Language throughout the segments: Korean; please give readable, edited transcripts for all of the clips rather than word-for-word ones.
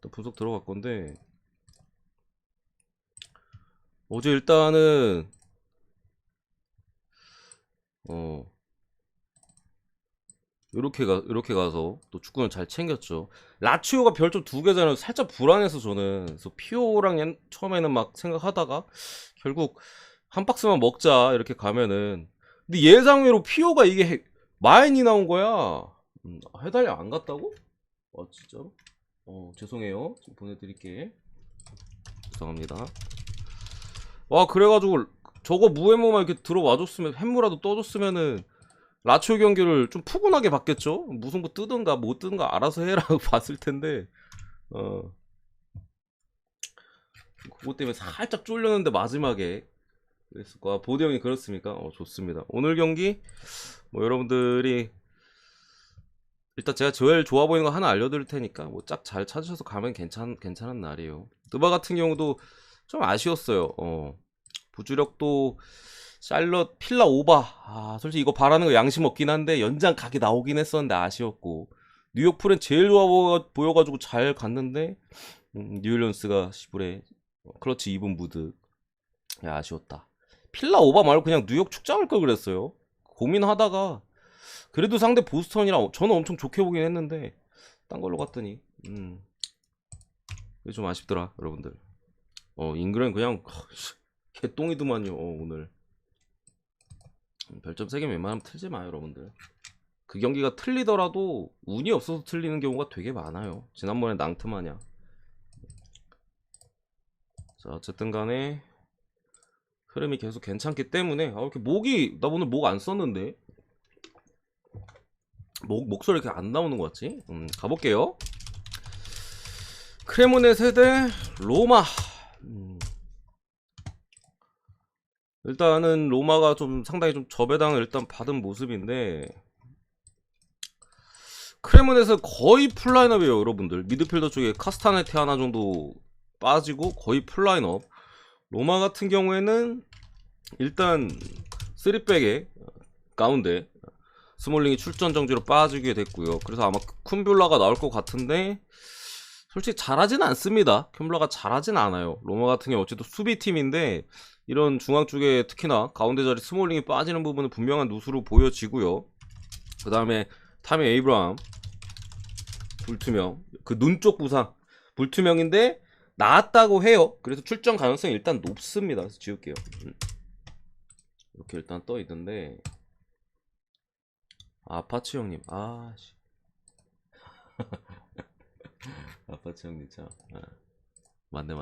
일단 분석 들어갈 건데, 어제 일단은 요렇게 가서 또 축구는 잘 챙겼죠. 라치오가 별점 2개잖아요. 살짝 불안해서 저는. 그래서 피오랑 처음에는 막 생각하다가 결국 한 박스만 먹자 이렇게 가면은, 근데 예상외로 피오가 이게 마인이 나온 거야. 해달려 안 갔다고? 진짜로? 죄송해요. 좀 보내드릴게. 죄송합니다. 와, 그래가지고 저거 무에모만 이렇게 들어와줬으면, 햄무라도 떠줬으면은 라치오 경기를 좀 푸근하게 봤겠죠? 무승부 뜨든가 못 뜨든가 알아서 해라고 봤을 텐데, 그것 때문에 살짝 쫄렸는데 마지막에 그랬을 거야. 보드 형이 그렇습니까? 좋습니다. 오늘 경기 뭐 여러분들이 일단 제가 제일 좋아 보이는 거 하나 알려드릴 테니까 뭐 짝 잘 찾으셔서 가면 괜찮은 날이에요. 느바 같은 경우도 좀 아쉬웠어요. 부주력도 샬럿 필라 오바. 솔직히 이거 바라는 거 양심 없긴 한데 연장 각이 나오긴 했었는데 아쉬웠고, 뉴욕 풀은 제일 좋아 보여가지고 잘 갔는데 뉴올리언스가 시불에 클러치 2분 무드. 야, 아쉬웠다. 필라 오바 말고 그냥 뉴욕 축장 할 걸 그랬어요. 고민하다가 그래도 상대 보스턴이라 저는 엄청 좋게 보긴 했는데 딴 걸로 갔더니 이게 좀 아쉽더라 여러분들. 잉글랜드 그냥 개똥이더만요. 오늘 별점 3개 웬만하면 틀지 마요 여러분들. 그 경기가 틀리더라도 운이 없어서 틀리는 경우가 되게 많아요. 지난번에 낭트마냐. 자, 어쨌든 간에 흐름이 계속 괜찮기 때문에 이렇게 나 오늘 목 안 썼는데 목소리 이렇게 안 나오는 것 같지? 가볼게요. 크레모네 세대 로마. 일단은 로마가 좀 상당히 좀 저배당을 일단 받은 모습인데, 크레모네에서 거의 풀라인업이에요 여러분들. 미드필더 쪽에 카스타네테 하나 정도 빠지고 거의 풀라인업. 로마 같은 경우에는 일단 3백에 가운데 스몰링이 출전 정지로 빠지게 됐고요. 그래서 아마 쿰뷸라가 나올 것 같은데 솔직히 잘하진 않습니다. 쿰뷸라가 잘하진 않아요. 로마 같은 경우 어쨌든 수비팀인데 이런 중앙 쪽에 특히나 가운데 자리 스몰링이 빠지는 부분은 분명한 누수로 보여지고요. 그 다음에 타미 에이브라함 불투명, 그 눈 쪽 부상 불투명인데 나았다고 해요. 그래서 출전 가능성이 일단 높습니다. 그래서 지울게요. 이렇게 일단 떠 있는데, 아파치 형님, 아파치 형님 참, 맞네.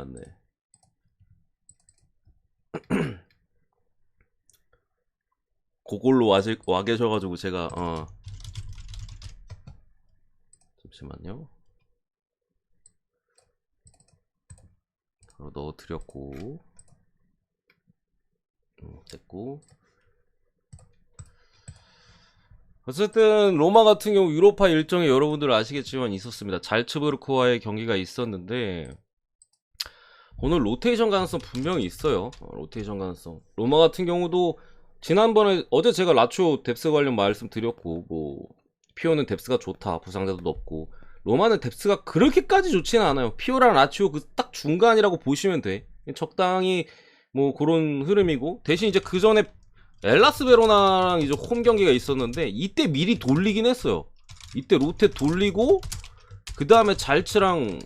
그걸로 와 계셔가지고 제가 잠시만요. 바로 넣어드렸고, 됐고. 어쨌든 로마 같은 경우 유로파 일정에 여러분들 아시겠지만 있었습니다. 잘츠부르크와의 경기가 있었는데 오늘 로테이션 가능성 분명히 있어요. 로테이션 가능성. 로마 같은 경우도 지난번에 어제 제가 라치오 뎁스 관련 말씀드렸고, 뭐 피오는 뎁스가 좋다, 부상자도 높고. 로마는 뎁스가 그렇게까지 좋지는 않아요. 피오랑 라치오 그 딱 중간이라고 보시면 돼. 적당히 뭐 그런 흐름이고, 대신 이제 그 전에 엘라스 베로나랑 이제 홈 경기가 있었는데 이때 미리 돌리긴 했어요. 이때 로테 돌리고 그 다음에 잘츠랑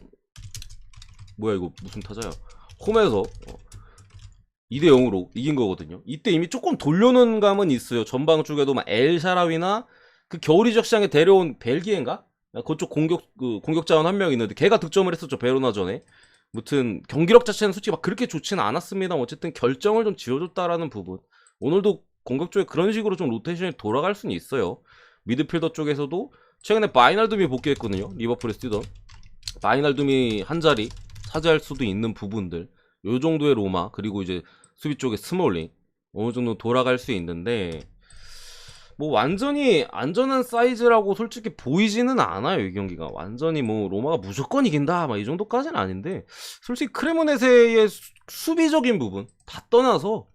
뭐야 이거 무슨 타자야, 홈에서 2대0으로 이긴 거거든요. 이때 이미 조금 돌려놓은 감은 있어요. 전방 쪽에도 막 엘샤라위나 그 겨울이적 시장에 데려온 벨기에인가? 그쪽 공격 자원 한 명 있는데 걔가 득점을 했었죠, 베로나 전에. 무튼 경기력 자체는 솔직히 막 그렇게 좋지는 않았습니다. 어쨌든 결정을 좀 지어줬다라는 부분. 오늘도 공격 쪽에 그런 식으로 좀 로테이션이 돌아갈 수는 있어요. 미드필더 쪽에서도 최근에 바이날둠이 복귀했거든요. 리버풀에 뛰던 바이날둠이 한 자리 차지할 수도 있는 부분들, 요 정도의 로마, 그리고 이제 수비 쪽에 스몰링 어느 정도 돌아갈 수 있는데, 뭐 완전히 안전한 사이즈라고 솔직히 보이지는 않아요. 이 경기가 완전히 뭐 로마가 무조건 이긴다 막 이 정도까지는 아닌데, 솔직히 크레모네세의 수비적인 부분 다 떠나서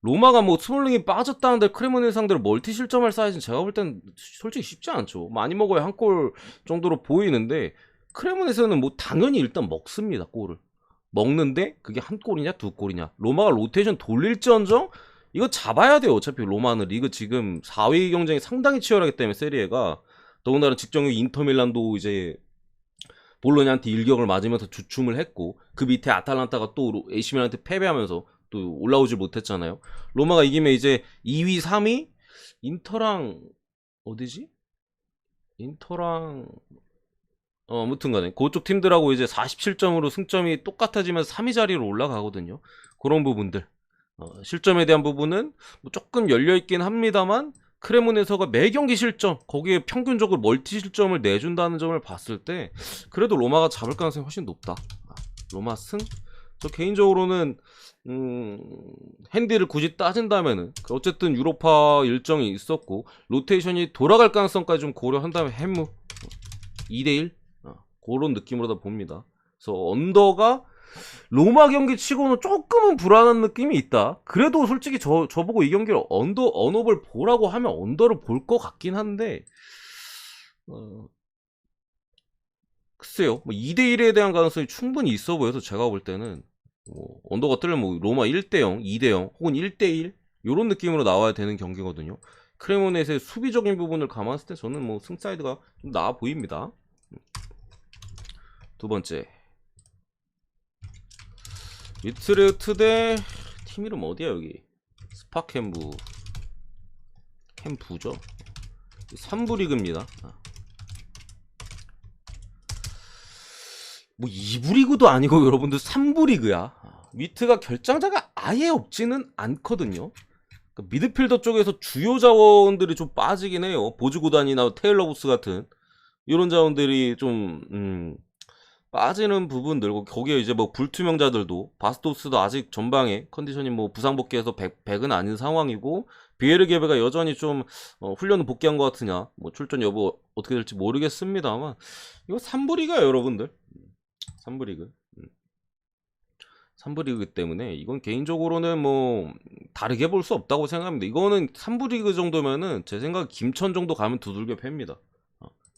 로마가 뭐 스몰링이 빠졌다는데 크레모네 상대로 멀티 실점할 사이즈는 제가 볼 땐 솔직히 쉽지 않죠. 많이 먹어야 한 골 정도로 보이는데 크레모네세는 뭐 당연히 일단 먹습니다. 골을 먹는데 그게 한 골이냐 두 골이냐. 로마가 로테이션 돌릴지언정 이거 잡아야 돼요. 어차피 로마는 리그 지금 4위 경쟁이 상당히 치열하기 때문에 세리에가 더군다나 직전 인터밀란도 이제 볼로냐한테 일격을 맞으면서 주춤을 했고 그 밑에 아탈란타가 또 에이시밀란한테 패배하면서 또 올라오질 못했잖아요. 로마가 이기면 이제 2위, 3위 인터랑 어디지? 인터랑 아무튼 간에 그쪽 팀들하고 이제 47점으로 승점이 똑같아지면서 3위 자리로 올라가거든요. 그런 부분들 실점에 대한 부분은 뭐 조금 열려있긴 합니다만 크레모네서가 매 경기 실점 거기에 평균적으로 멀티 실점을 내준다는 점을 봤을 때 그래도 로마가 잡을 가능성이 훨씬 높다. 로마 승? 저 개인적으로는 핸디를 굳이 따진다면은 어쨌든 유로파 일정이 있었고 로테이션이 돌아갈 가능성까지 좀 고려한다면 햄무 2대1 그런 느낌으로 다 봅니다. 그래서 언더가 로마 경기 치고는 조금은 불안한 느낌이 있다. 그래도 솔직히 저보고 이 경기를 언어를 보라고 하면 언더를 볼 것 같긴 한데 글쎄요. 뭐 2대1에 대한 가능성이 충분히 있어 보여서 제가 볼 때는 뭐 언더가 뜨려면 뭐 로마 1대0, 2대0 혹은 1대1 이런 느낌으로 나와야 되는 경기거든요. 크레모넷의 수비적인 부분을 감안했을 때 저는 뭐 승사이드가 좀 나아 보입니다. 두 번째 위트레흐트 대 팀 이름 어디야 여기 스파캠부 캠부죠. 3부 리그입니다. 뭐 2부 리그도 아니고 여러분들 3부 리그야. 위트가 결장자가 아예 없지는 않거든요. 그러니까 미드필더 쪽에서 주요 자원들이 좀 빠지긴 해요. 보즈구단이나 테일러부스 같은 이런 자원들이 좀 빠지는 부분들 거기에 이제 뭐 불투명자들도 바스토스도 아직 전방에 컨디션이 뭐 부상 복귀해서 100은 아닌 상황이고 비에르게베가 여전히 좀 훈련을 복귀한 것 같으냐 뭐 출전 여부 어떻게 될지 모르겠습니다만 이거 3부 리그야 여러분들. 3부 리그 3부 리그 때문에 이건 개인적으로는 뭐 다르게 볼 수 없다고 생각합니다. 이거는 3부 리그 정도면은 제 생각 김천 정도 가면 두들겨 팹니다.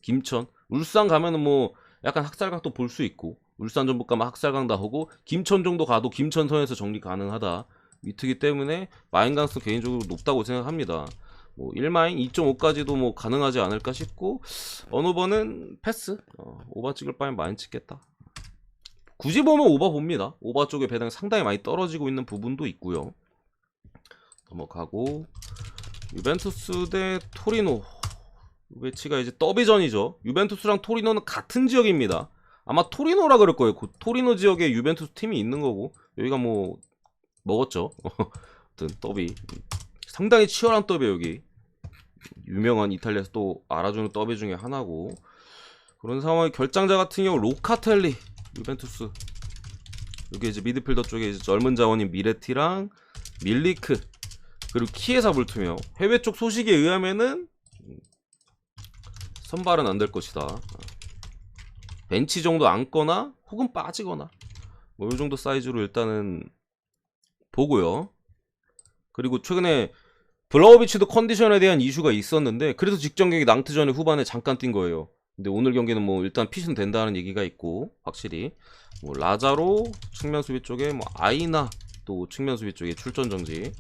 김천 울산 가면은 뭐 약간 학살각도 볼 수 있고 울산 전북 가면 학살각 나오고 김천 정도 가도 김천선에서 정리 가능하다 위트기 때문에 마인 가능성 개인적으로 높다고 생각합니다. 뭐 1마인 2.5까지도 뭐 가능하지 않을까 싶고 어느 번은 패스 오바 찍을 바엔 마인 찍겠다. 굳이 보면 오바 봅니다. 오바 쪽에 배당이 상당히 많이 떨어지고 있는 부분도 있고요. 넘어가고 유벤투스 대 토리노 매치가 이제 더비전이죠. 유벤투스랑 토리노는 같은 지역입니다. 아마 토리노라 그럴 거예요. 그 토리노 지역에 유벤투스 팀이 있는 거고 여기가 뭐 먹었죠. 아무튼 더비 상당히 치열한 더비 여기 유명한 이탈리아에서 또 알아주는 더비 중에 하나고 그런 상황의 결장자 같은 경우 로카텔리 유벤투스 여기 이제 미드필더 쪽에 이제 젊은 자원인 미레티랑 밀리크 그리고 키에사 불투명 해외 쪽 소식에 의하면은 선발은 안 될 것이다. 벤치 정도 앉거나 혹은 빠지거나 뭐 이 정도 사이즈로 일단은 보고요. 그리고 최근에 블라우비치도 컨디션에 대한 이슈가 있었는데 그래서 직전 경기 낭트전에 후반에 잠깐 뛴 거예요. 근데 오늘 경기는 뭐 일단 핏은 된다는 얘기가 있고 확실히 뭐 라자로 측면 수비 쪽에 뭐 아이나 또 측면 수비 쪽에 출전 정지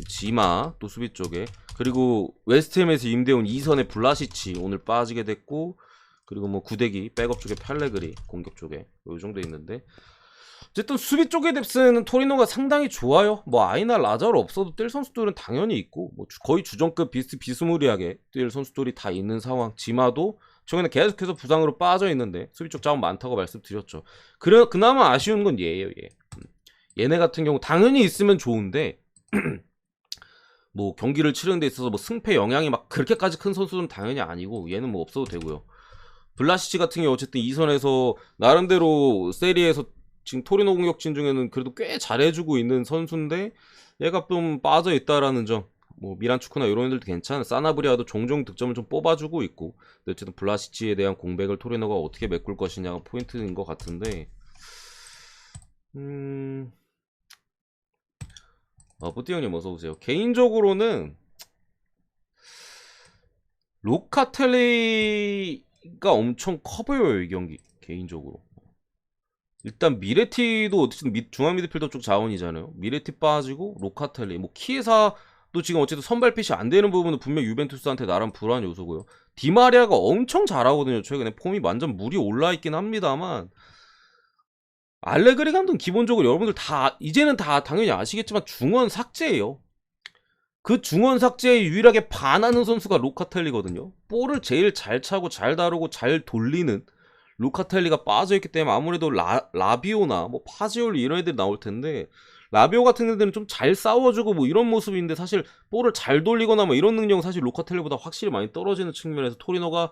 지마 또 수비 쪽에 그리고 웨스트햄에서 임대온 2선의 블라시치 오늘 빠지게 됐고 그리고 뭐 구대기 백업 쪽에 팔레그리 공격 쪽에 요 정도 있는데 어쨌든 수비 쪽의 뎁스는 토리노가 상당히 좋아요. 뭐 아이나 라자로 없어도 뛸 선수들은 당연히 있고 뭐 거의 주전급 비스무리하게 뛸 선수들이 다 있는 상황. 지마도 최근에 계속해서 부상으로 빠져 있는데 수비 쪽 자원 많다고 말씀드렸죠. 그나마 아쉬운 건 얘예요. 얘네 같은 경우 당연히 있으면 좋은데 뭐 경기를 치르는 데 있어서 뭐 승패 영향이 막 그렇게까지 큰 선수는 당연히 아니고 얘는 뭐 없어도 되고요. 블라시치 같은 경우 어쨌든 2선에서 나름대로 세리에서 지금 토리노 공격진 중에는 그래도 꽤 잘해주고 있는 선수인데 얘가 좀 빠져있다라는 점. 뭐 미란 축구나 이런 애들도 괜찮아. 사나브리아도 종종 득점을 좀 뽑아주고 있고 근데 어쨌든 블라시치에 대한 공백을 토리노가 어떻게 메꿀 것이냐가 포인트인 것 같은데 뿌띠 형님 어서오세요. 개인적으로는 로카텔리가 엄청 커 보여요 이 경기. 개인적으로. 일단 미레티도 어쨌든 중앙 미드필더 쪽 자원이잖아요. 미레티 빠지고 로카텔리, 뭐 키에사도 지금 어쨌든 선발핏이 안 되는 부분은 분명 유벤투스한테 나름 불안 요소고요. 디마리아가 엄청 잘하거든요. 최근에 폼이 완전 물이 올라 있긴 합니다만 알레그리 감독은 기본적으로 여러분들 다 이제는 다 당연히 아시겠지만 중원 삭제예요. 그 중원 삭제에 유일하게 반하는 선수가 로카텔리거든요. 볼을 제일 잘 차고 잘 다루고 잘 돌리는 로카텔리가 빠져있기 때문에 아무래도 라비오나 뭐 파지올리 이런 애들이 나올 텐데, 라비오 같은 애들은 좀 잘 싸워주고 뭐 이런 모습인데 사실 볼을 잘 돌리거나 뭐 이런 능력은 사실 로카텔리보다 확실히 많이 떨어지는 측면에서 토리노가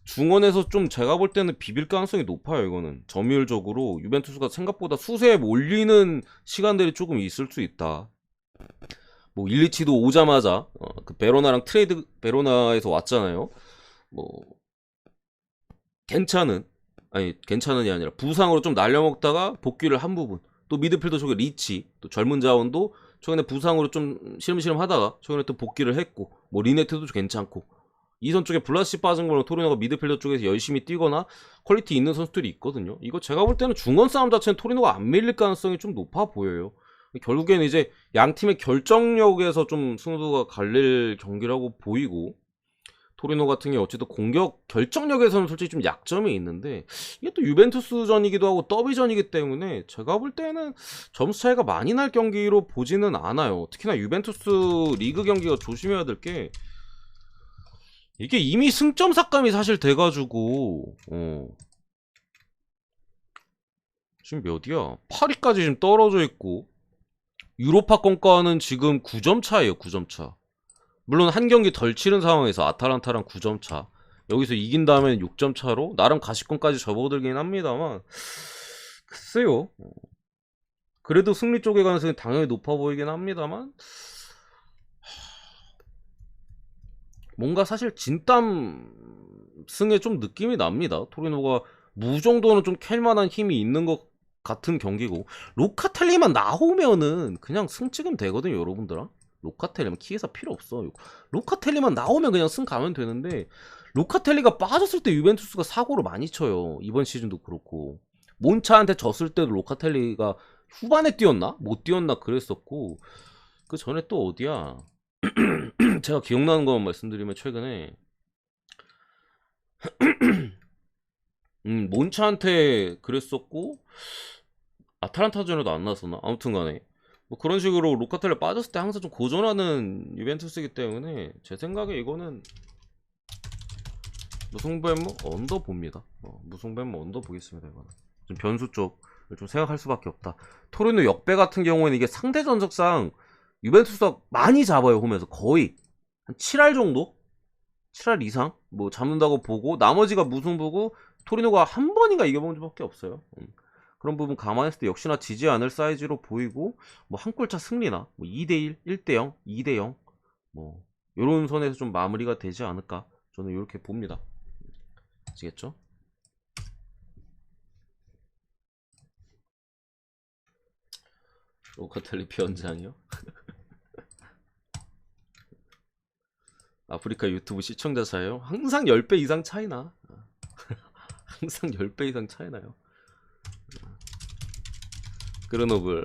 중원에서 좀 제가 볼 때는 비빌 가능성이 높아요. 이거는 점유율적으로 유벤투스가 생각보다 수세에 몰리는 시간들이 조금 있을 수 있다. 뭐 일리치도 오자마자 그 베로나랑 트레이드 베로나에서 왔잖아요. 뭐 괜찮은이 아니라 부상으로 좀 날려먹다가 복귀를 한 부분. 또 미드필더 쪽에 리치, 또 젊은 자원도 최근에 부상으로 좀 시름시름 하다가 최근에 또 복귀를 했고, 뭐 리네트도 괜찮고, 이선 쪽에 블라시 빠진 거는 토리노가 미드필더 쪽에서 열심히 뛰거나 퀄리티 있는 선수들이 있거든요. 이거 제가 볼 때는 중원 싸움 자체는 토리노가 안 밀릴 가능성이 좀 높아 보여요. 결국에는 이제 양 팀의 결정력에서 좀 승부가 갈릴 경기라고 보이고, 토리노 같은 게 어쨌든 공격 결정력에서는 솔직히 좀 약점이 있는데, 이게 또 유벤투스전이기도 하고 더비전이기 때문에 제가 볼 때는 점수 차이가 많이 날 경기로 보지는 않아요. 특히나 유벤투스 리그 경기가 조심해야 될 게, 이게 이미 승점 삭감이 사실 돼가지고 지금 몇이야? 8위까지 지금 떨어져 있고, 유로파권과는 지금 9점 차예요. 9점 차. 물론 한 경기 덜 치른 상황에서 아탈란타랑 9점 차, 여기서 이긴 다음에 6점 차로 나름 가시권까지 접어들긴 합니다만, 글쎄요. 그래도 승리 쪽의 가능성이 당연히 높아 보이긴 합니다만, 뭔가 사실 진땀 승에 좀 느낌이 납니다. 토리노가 무정도는 좀 캘만한 힘이 있는 것 같은 경기고, 로카텔리만 나오면은 그냥 승 찍으면 되거든요, 여러분들아. 로카텔리만 키에서 필요 없어. 로카텔리만 나오면 그냥 승 가면 되는데, 로카텔리가 빠졌을 때 유벤투스가 사고를 많이 쳐요. 이번 시즌도 그렇고, 몬차한테 졌을 때도 로카텔리가 후반에 뛰었나? 못 뛰었나 그랬었고, 그 전에 또 어디야? 제가 기억나는 것만 말씀드리면 최근에 몬차한테 그랬었고, 아탈란타전에도 안 나왔었나? 아무튼간에 뭐 그런 식으로 로카텔리 빠졌을 때 항상 좀 고전하는 유벤투스이기 때문에 제 생각에 이거는 무승부엠모 언더 봅니다. 무승부엠모 언더 보겠습니다. 이거는 좀 변수 쪽을 좀 생각할 수밖에 없다. 토리노 역배 같은 경우에는 이게 상대 전적상 유벤투스가 많이 잡아요. 홈에서 거의 한 7할 정도? 7할 이상? 뭐 잡는다고 보고, 나머지가 무승부고 토리노가 한 번인가 이겨본 적밖에 없어요. 그런 부분 감안했을 때 역시나 지지 않을 사이즈로 보이고, 뭐 한 골차 승리나 뭐 2대1, 1대0, 2대0 뭐 요런 선에서 좀 마무리가 되지 않을까, 저는 이렇게 봅니다. 아시겠죠? 로카텔리 변장이요? 아프리카 유튜브 시청자 차예요? 항상 10배 이상 차이나. 항상 10배 이상 차이나요. 그르노블.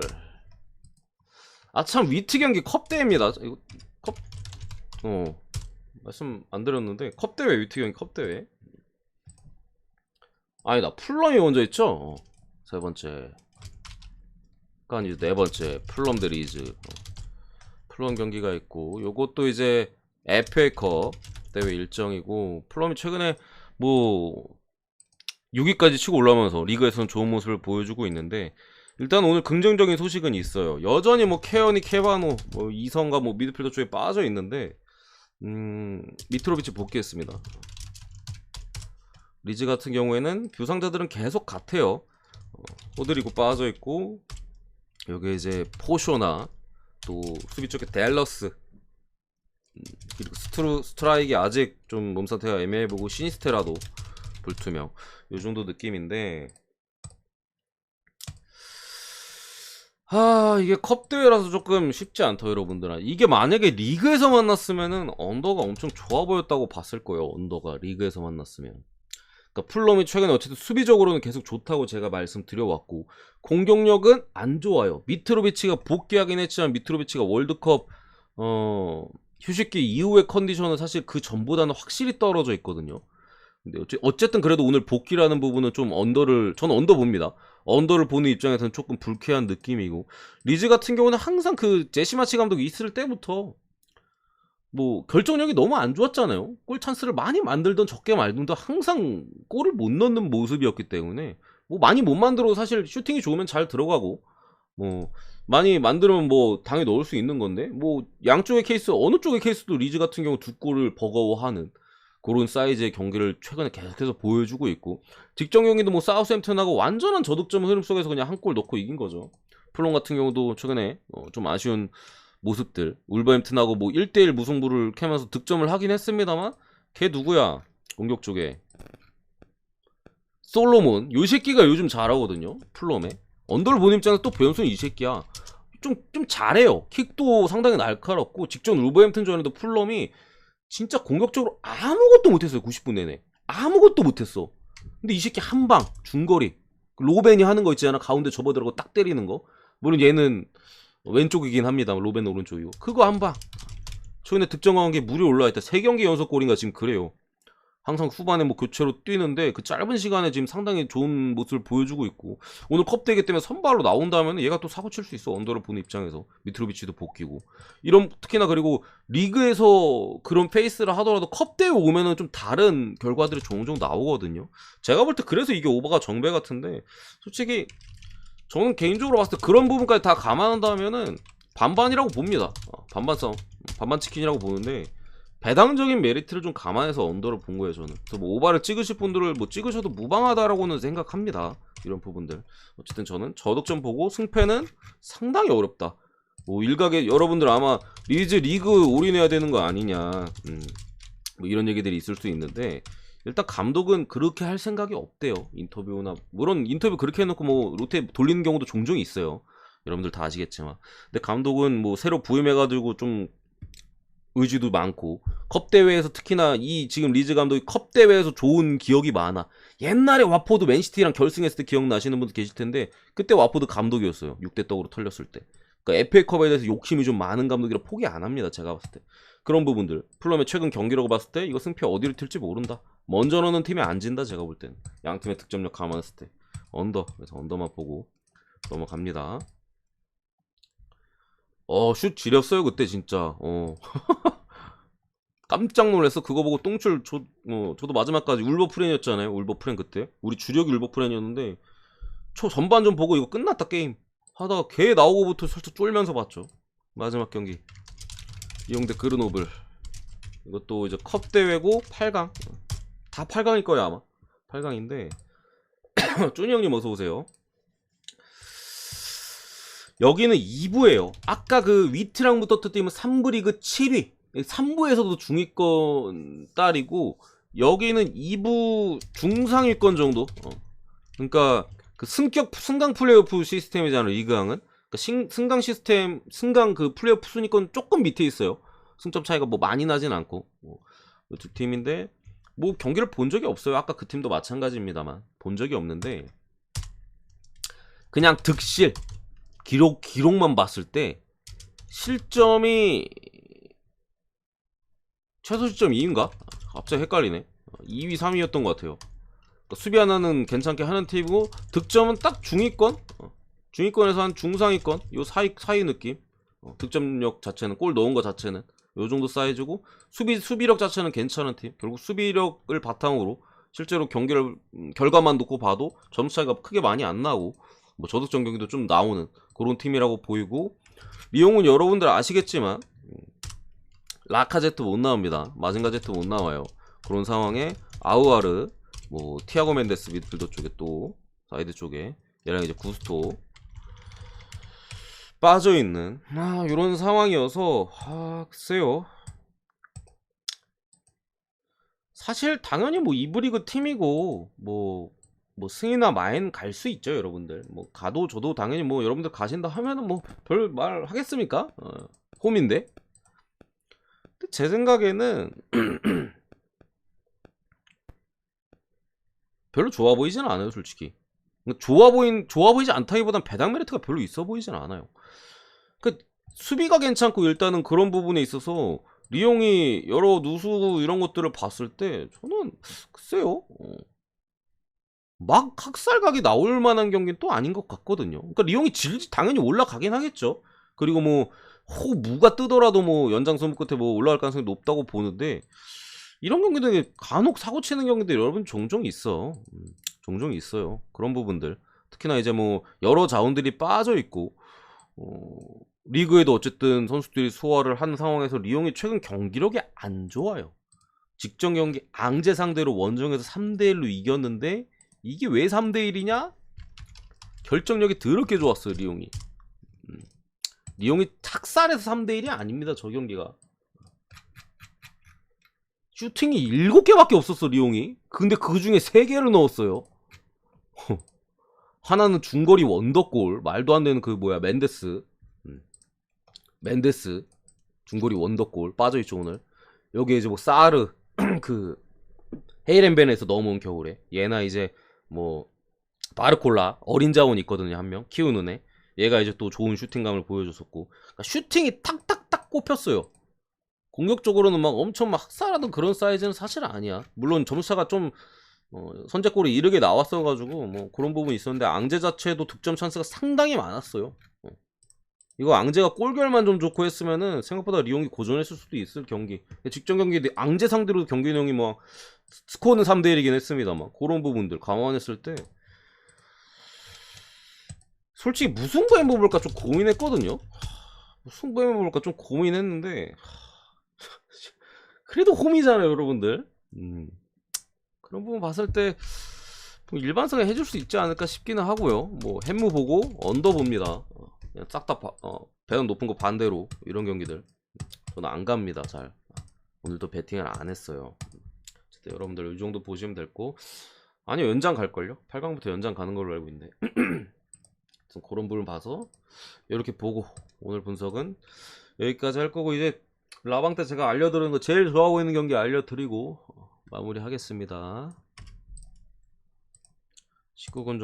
참 위트 경기 컵대회입니다. 이거 컵 말씀 안 드렸는데, 컵대회, 위트 경기 컵대회. 아니다, 풀럼이 먼저 있죠. 세 번째. 그러니까 이제 네 번째 풀럼 드리즈. 풀럼 경기가 있고, 요것도 이제 FA컵 대회 일정이고, 플럼이 최근에 뭐 6위까지 치고 올라오면서 리그에서는 좋은 모습을 보여주고 있는데, 일단 오늘 긍정적인 소식은 있어요. 여전히 뭐 케어니, 케바노, 뭐 이성과 뭐 미드필더 쪽에 빠져 있는데, 미트로비치 복귀했습니다. 리즈 같은 경우에는 부상자들은 계속 같아요. 호드리고 빠져 있고, 여기 이제 포쇼나 또 수비 쪽에 댈러스, 그리고 스트라이크 아직 좀 몸 상태가 애매해 보고, 시니스테라도 불투명, 요 정도 느낌인데, 이게 컵 대회라서 조금 쉽지 않다, 여러분들아. 이게 만약에 리그에서 만났으면은 언더가 엄청 좋아 보였다고 봤을 거예요. 언더가 리그에서 만났으면. 그러니까 풀럼이 최근에 어쨌든 수비적으로는 계속 좋다고 제가 말씀드려왔고, 공격력은 안 좋아요. 미트로비치가 복귀하긴 했지만 미트로비치가 월드컵 휴식기 이후의 컨디션은 사실 그 전보다는 확실히 떨어져 있거든요. 근데 어쨌든 그래도 오늘 복귀라는 부분은 좀 저는 언더 봅니다. 언더를 보는 입장에서는 조금 불쾌한 느낌이고, 리즈 같은 경우는 항상 그 제시마치 감독이 있을 때부터 뭐 결정력이 너무 안 좋았잖아요. 골 찬스를 많이 만들던 적게 말든도 항상 골을 못 넣는 모습이었기 때문에, 뭐 많이 못 만들어도 사실 슈팅이 좋으면 잘 들어가고, 뭐 많이 만들면 뭐 당연히 넣을 수 있는 건데, 뭐 양쪽의 케이스 어느 쪽의 케이스도 리즈 같은 경우 두 골을 버거워하는 그런 사이즈의 경기를 최근에 계속해서 보여주고 있고, 직전 경기도 뭐 사우스햄튼하고 완전한 저득점 흐름 속에서 그냥 한 골 넣고 이긴 거죠. 플론 같은 경우도 최근에 좀 아쉬운 모습들, 울버햄튼하고 뭐 1대1 무승부를 캐면서 득점을 하긴 했습니다만, 걔 누구야? 공격 쪽에 솔로몬, 요 새끼가 요즘 잘하거든요. 플럼에 언더를 보는 입장에서 또 변수는 이 새끼야. 좀 잘해요. 킥도 상당히 날카롭고, 직전 울버햄튼 전에도 플럼이 진짜 공격적으로 아무것도 못했어요. 90분 내내 아무것도 못했어. 근데 이 새끼 한방 중거리, 로벤이 하는 거 있잖아. 가운데 접어들어가고 딱 때리는 거. 물론 얘는 왼쪽이긴 합니다. 로벤 오른쪽이고, 그거 한방 최근에 득점한 게 무려 올라와있다. 3경기 연속 골인가 지금 그래요. 항상 후반에 뭐 교체로 뛰는데 그 짧은 시간에 지금 상당히 좋은 모습을 보여주고 있고, 오늘 컵대기 때문에 선발로 나온다면 얘가 또 사고 칠 수 있어. 언더를 보는 입장에서 미트로비치도 복귀고 이런, 특히나 그리고 리그에서 그런 페이스를 하더라도 컵대회 오면은 좀 다른 결과들이 종종 나오거든요. 제가 볼 때 그래서 이게 오버가 정배 같은데, 솔직히 저는 개인적으로 봤을 때 그런 부분까지 다 감안한다면은 반반이라고 봅니다. 반반 싸움, 반반 치킨이라고 보는데, 배당적인 메리트를 좀 감안해서 언더를 본 거예요, 저는. 그래서 뭐 오바를 찍으실 분들을 뭐 찍으셔도 무방하다라고는 생각합니다. 이런 부분들. 어쨌든 저는 저득점 보고 승패는 상당히 어렵다. 뭐 일각에 여러분들 아마 리즈 리그 올인해야 되는 거 아니냐, 뭐 이런 얘기들이 있을 수 있는데, 일단 감독은 그렇게 할 생각이 없대요. 인터뷰나 물론 인터뷰 그렇게 해놓고 뭐 롯데 돌리는 경우도 종종 있어요. 여러분들 다 아시겠지만. 근데 감독은 뭐 새로 부임해가지고 좀 의지도 많고, 컵 대회에서 특히나 이 지금 리즈 감독이 컵 대회에서 좋은 기억이 많아. 옛날에 와포드 맨시티랑 결승했을 때 기억나시는 분들 계실 텐데, 그때 와포드 감독이었어요. 6대 떡으로 털렸을 때. 그러니까 FA컵에 대해서 욕심이 좀 많은 감독이라 포기 안 합니다. 제가 봤을 때. 그런 부분들. 플럼의 최근 경기라고 봤을 때 이거 승패 어디로 튈지 모른다. 먼저 넣는 팀이 안 진다. 제가 볼 때는. 양 팀의 득점력 감안했을 때. 언더. 그래서 언더만 보고 넘어갑니다. 슛 지렸어요 그때 진짜. 깜짝 놀랐어. 그거 보고 똥줄. 저도 마지막까지 울버프렌이었잖아요. 울버프렌 그때 우리 주력이 울버프렌이었는데, 전반전 보고 이거 끝났다 게임 하다가 걔 나오고부터 살짝 쫄면서 봤죠. 마지막 경기 이용대 그르노블. 이것도 이제 컵 대회고 8강. 다 8강일 거야 아마. 8강인데 쪼니 형님 어서 오세요. 여기는 2부예요. 아까 그 위트랑 붙었던 팀은 3부 리그 7위. 3부에서도 중위권 딸이고, 여기는 2부 중상위권 정도. 그러니까 그 승강 플레이오프 시스템이잖아요. 리그왕은. 그러니까 승강 그 플레이오프 순위권 조금 밑에 있어요. 승점 차이가 뭐 많이 나진 않고. 두 팀인데 뭐 경기를 본 적이 없어요. 아까 그 팀도 마찬가지입니다만 본 적이 없는데, 그냥 득실 기록만 봤을 때 실점이 최소 실점 2위인가? 갑자기 헷갈리네. 2위 3위였던 것 같아요. 그러니까 수비 하나는 괜찮게 하는 팀이고, 득점은 딱 중위권, 중위권에서 한 중상위권, 요 사이 느낌. 득점력 자체는, 골 넣은 거 자체는 요 정도 사이즈고, 수비력 자체는 괜찮은 팀. 결국 수비력을 바탕으로 실제로 경기를 결과만 놓고 봐도 점수 차이가 크게 많이 안 나고, 뭐 저득점 경기도 좀 나오는 그런 팀이라고 보이고, 리옹은 여러분들 아시겠지만 라카제트 못 나옵니다. 마징가제트 못 나와요. 그런 상황에 아우아르, 뭐 티아고 멘데스 미드필더 쪽에, 또 사이드 쪽에 얘랑 이제 구스토 빠져있는 이런 상황이어서, 글쎄요. 사실 당연히 뭐 이브리그 팀이고 뭐 승이나 마인 갈 수 있죠. 여러분들 뭐 가도 저도 당연히 뭐 여러분들 가신다 하면은 뭐 별 말 하겠습니까? 홈인데. 근데 제 생각에는 별로 좋아 보이지는 않아요, 솔직히. 좋아 보이지 않다기보단 배당 메리트가 별로 있어 보이진 않아요. 그 수비가 괜찮고 일단은 그런 부분에 있어서 리용이 여러 누수 이런 것들을 봤을 때 저는 글쎄요. 막 학살각이 나올 만한 경기는 또 아닌 것 같거든요. 그러니까 리용이 질지 당연히 올라가긴 하겠죠. 그리고 뭐 무가 뜨더라도 뭐 연장선 끝에 뭐 올라갈 가능성이 높다고 보는데 이런 경기들이 간혹 사고 치는 경기들 여러분 종종 있어. 종종 있어요. 그런 부분들. 특히나 이제 뭐 여러 자원들이 빠져 있고 리그에도 어쨌든 선수들이 소화를 한 상황에서 리용이 최근 경기력이 안 좋아요. 직전 경기 앙제 상대로 원정에서 3대1로 이겼는데 이게 왜 3대1이냐? 결정력이 더럽게 좋았어요, 리용이. 리용이 탁살해서 3대1이 아닙니다, 저 경기가. 슈팅이 7개밖에 없었어, 리용이. 근데 그 중에 3개를 넣었어요. 하나는 중거리 원더골. 말도 안 되는 그 뭐야, 맨데스. 맨데스. 중거리 원더골. 빠져있죠, 오늘. 여기 이제 뭐 사르. 그 헤이렌벤에서 넘어온 겨울에. 얘나 이제 뭐 바르콜라 어린 자원 있거든요, 한 명 키우는 애. 얘가 이제 또 좋은 슈팅감을 보여줬었고, 그러니까 슈팅이 탁탁탁 꼽혔어요. 공격적으로는 막 엄청 막 학살하던 그런 사이즈는 사실 아니야. 물론 점수차가 좀 선제골이 이르게 나왔어가지고 뭐 그런 부분이 있었는데 앙제 자체도 득점 찬스가 상당히 많았어요. 이거 앙제가 골결만 좀 좋고 했으면은 생각보다 리용이 고전했을 수도 있을 경기. 직전 경기 앙제 상대로 경기 내용이 뭐 스코어는 3대1이긴 했습니다만 그런 부분들 감안했을 때 솔직히 무승부 해볼까 좀 고민했거든요. 무승부 해볼까 좀 고민했는데 그래도 홈이잖아요, 여러분들. 그런 부분 봤을 때 뭐 일반성에 해줄 수 있지 않을까 싶기는 하고요. 뭐 햄무 보고 언더 봅니다. 그냥 싹 다 배당 높은 거 반대로 이런 경기들 저는 안 갑니다. 잘 오늘도 배팅을 안 했어요. 어쨌든 여러분들 이 정도 보시면 될 거. 아니요, 연장 갈걸요. 8강부터 연장 가는 걸로 알고 있는데 그런 부분 봐서 이렇게 보고 오늘 분석은 여기까지 할 거고, 이제 라방 때 제가 알려드리는 거 제일 좋아하고 있는 경기 알려드리고 마무리 하겠습니다. 19군 좀